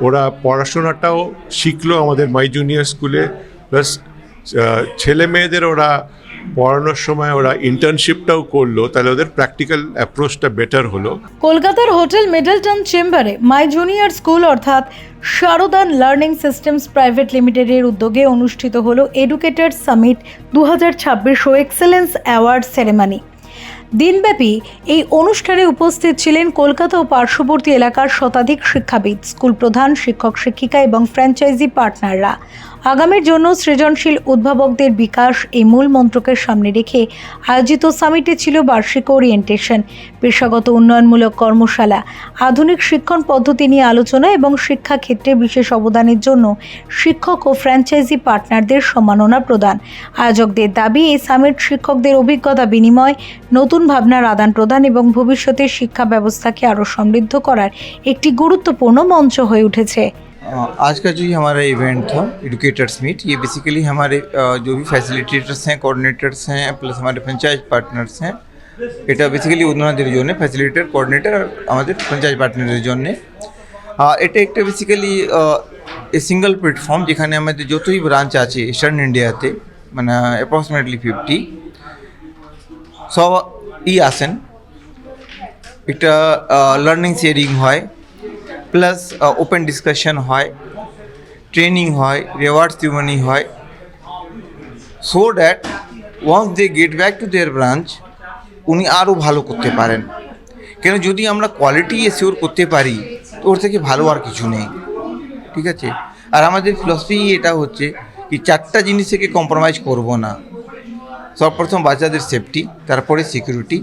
ওরা পড়াশোনাটাও শিখলো আমাদের মাই জুনিয়র স্কুলে, প্লাস ছেলে মেয়েদের ওরা পড়ানোর সময় ওরা ইন্টার্নশিপটাও করলো, তাহলে ওদের প্র্যাকটিক্যাল অ্যাপ্রোচটা বেটার হলো। কলকাতার হোটেল মিডলটন চেম্বারে মাই জুনিয়র স্কুল অর্থাৎ শারদান লার্নিং সিস্টেমস প্রাইভেট লিমিটেডের উদ্যোগে অনুষ্ঠিত হলো এডুকেটার সামিট 2026 ও এক্সেলেন্স অ্যাওয়ার্ড সেরেমনি। দিনব্যাপী এই অনুষ্ঠানে উপস্থিত ছিলেন কলকাতা ও পার্শ্ববর্তী এলাকার শতাধিক শিক্ষাবিদ, স্কুল প্রধান, শিক্ষক শিক্ষিকা এবং ফ্র্যাঞ্চাইজি পার্টনাররা। আগামীর জন্য সৃজনশীল উদ্ভাবকদের বিকাশ এই মূল মন্ত্রকে সামনে রেখে আয়োজিত সামিটে ছিল বার্ষিক ওরিয়েন্টেশন, পেশাগত উন্নয়নমূলক কর্মশালা, আধুনিক শিক্ষণ পদ্ধতি নিয়ে আলোচনা এবং শিক্ষাক্ষেত্রে বিশেষ অবদানের জন্য শিক্ষক ও ফ্র্যাঞ্চাইজি পার্টনারদের সম্মাননা প্রদান। আয়োজকদের দাবি, এই সামিট শিক্ষকদের অভিজ্ঞতা বিনিময়, নতুন ভাবনার আদান প্রদান এবং ভবিষ্যতের শিক্ষা ব্যবস্থাকে আরও সমৃদ্ধ করার একটি গুরুত্বপূর্ণ মঞ্চ হয়ে उठेছে। आज का जो ये हमारा इवेंट था एडुकेटर्स मीट, ये बेसिकली हमारे जो भी फैसिलिटेटर्स हैं, कोऑर्डिनेटर्स हैं, प्लस हमारे फ्रेंचाइज पार्टनार्स हैं, এটা বেসিক্যালি ওনাদের জন্য ফ্যাসিলিটেটর, কোঅর্ডিনেটর আর আমাদের ফ্র্যাঞ্চাইজ পার্টনারের জন্য। এটা একটা বেসিক্যালি এ সিঙ্গল প্ল্যাটফর্ম যেখানে আমাদের যতই ব্রাঞ্চ আছে ইস্টার্ন ইন্ডিয়াতে, মানে অ্যাপ্রক্সিমেটলি 50, সবই আসেন। একটা লার্নিং শেয়ারিং হয়, প্লাস ওপেন ডিসকাশন হয়, ট্রেনিং হয়, রিওয়ার্ড সিরিমনি হয়, so that once they get back to their branch উনি আরও ভালো করতে পারেন। কেন, যদি আমরা কোয়ালিটি এসিওর করতে পারি তো ওর থেকে ভালো আর কিছু নেই, ঠিক আছে। আর আমাদের ফিলসফি এটা হচ্ছে কি 4টা জিনিস থেকে কম্প্রোমাইজ করব না। সর্বপ্রথম বাচ্চাদের সেফটি, তারপরে সিকিউরিটি,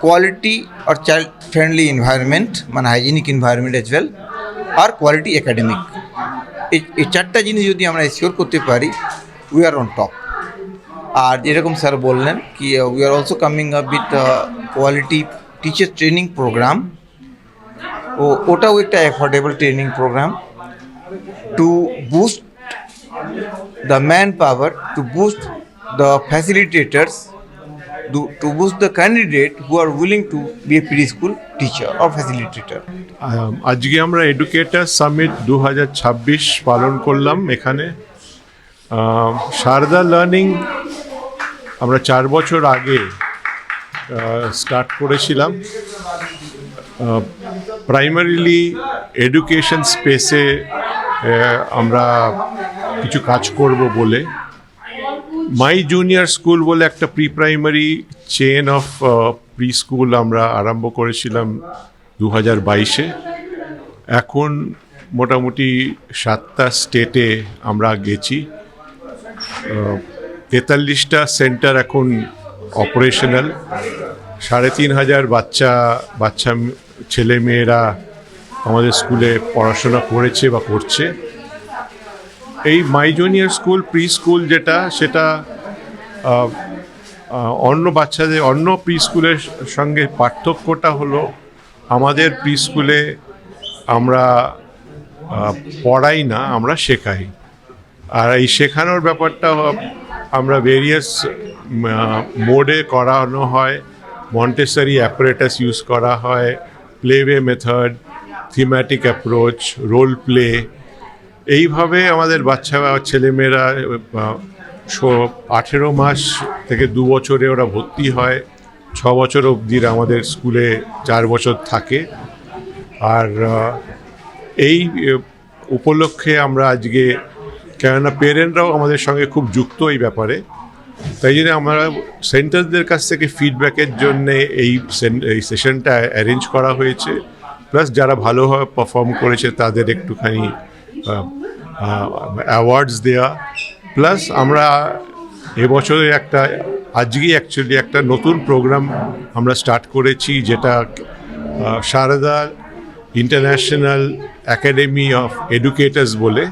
কোয়ালিটি আর চাইল্ড ফ্রেন্ডলি এনভায়রনমেন্ট, মানে হাইজেনিক এনভায়রনমেন্ট এজ ওয়েল, আর কোয়ালিটি একাডেমিক। এই 4টা জিনিস যদি আমরা এসিওর করতে পারি, উই আর অন টপ। আর যেরকম স্যার বললেন কি we are also coming up with quality teacher training programme, ওটাও একটা affordable training programme to boost the manpower, to boost the facilitators, to boost the candidate who are willing to be a preschool teacher or facilitator. আজকে আমরা educator summit 2026 পালন করলাম এখানে। Sharada learning আমরা 4 বছর আগে স্টার্ট করেছিলাম, প্রাইমারিলি এডুকেশন স্পেসে আমরা কিছু কাজ করব বলে। মাই জুনিয়র স্কুল বলে একটা pre primary chain of pre school আমরা আরম্ভ করেছিলাম 2022-এ। এখন মোটামুটি 7টা স্টেটে আমরা গেছি, 43টা সেন্টার এখন অপারেশনাল, 3,500 বাচ্চা ছেলে মেয়েরা আমাদের স্কুলে পড়াশোনা করেছে বা করছে। এই মাই জুনিয়র স্কুল প্রি স্কুল যেটা, সেটা অন্য বাচ্চাদের অন্য প্রি স্কুলের সঙ্গে পার্থক্যটা হলো আমাদের প্রি স্কুলে আমরা পড়াই না, আমরা শেখাই। আর এই শেখানোর ব্যাপারটা আমরা ভেরিয়াস মোডে করানো হয়, মন্টেসরি অ্যাপারেটাস ইউজ করা হয়, playway method, thematic approach, role play, এইভাবে আমাদের বাচ্চা ছেলেমেয়েরা 18 মাস থেকে 2 বছরে ওরা ভর্তি হয়, 6 বছর অবধি আমাদের স্কুলে 4 বছর থাকে। আর এই উপলক্ষে আমরা আজকে, কেননা পেরেন্টরাও আমাদের সঙ্গে খুব যুক্ত এই ব্যাপারে, তাই জন্য আমরা সেন্টারদের কাছ থেকে ফিডব্যাকের জন্যে এই সেশনটা অ্যারেঞ্জ করা হয়েছে। প্লাস যারা ভালোভাবে পারফর্ম করেছে তাদের একটুখানি অ্যাওয়ার্ডস দেওয়া। প্লাস আমরা এবছরে আজকেই অ্যাকচুয়ালি একটা নতুন প্রোগ্রাম আমরা স্টার্ট করেছি, যেটা Sharda international academy of educators বলে।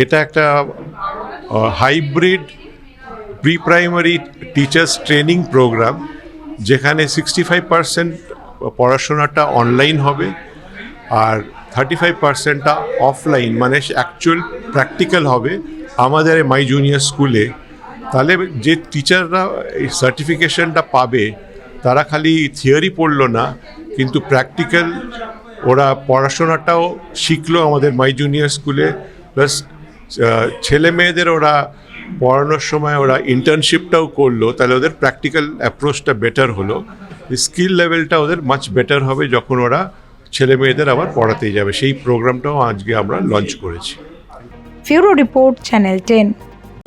এটা একটা hybrid pre primary teachers training programme, যেখানে 65% পড়াশোনাটা অনলাইন হবে আর 35%টা অফলাইন, মানে অ্যাকচুয়াল প্র্যাকটিক্যাল হবে আমাদের মাই জুনিয়র স্কুলে। তাহলে যে টিচাররা এই সার্টিফিকেশনটা পাবে তারা খালি থিওরি পড়লো না, কিন্তু প্র্যাকটিক্যাল ওরা পড়াশোনাটাও শিখলো আমাদের মাই জুনিয়র স্কুলে, প্লাস ছেলে মেয়েদের ওরা পড়ানোর সময় ওরা ইন্টার্নশিপটাও করলো, তাহলে ওদের প্র্যাকটিক্যাল অ্যাপ্রোচটা বেটার হলো, স্কিল লেভেলটা ওদের মাচ বেটার হবে যখন ওরা ছেলে মেয়েদের আবার পড়াতেই যাবে। সেই প্রোগ্রামটাও আজকে আমরা লঞ্চ করেছি। ফিউরো রিপোর্ট, চ্যানেল 10।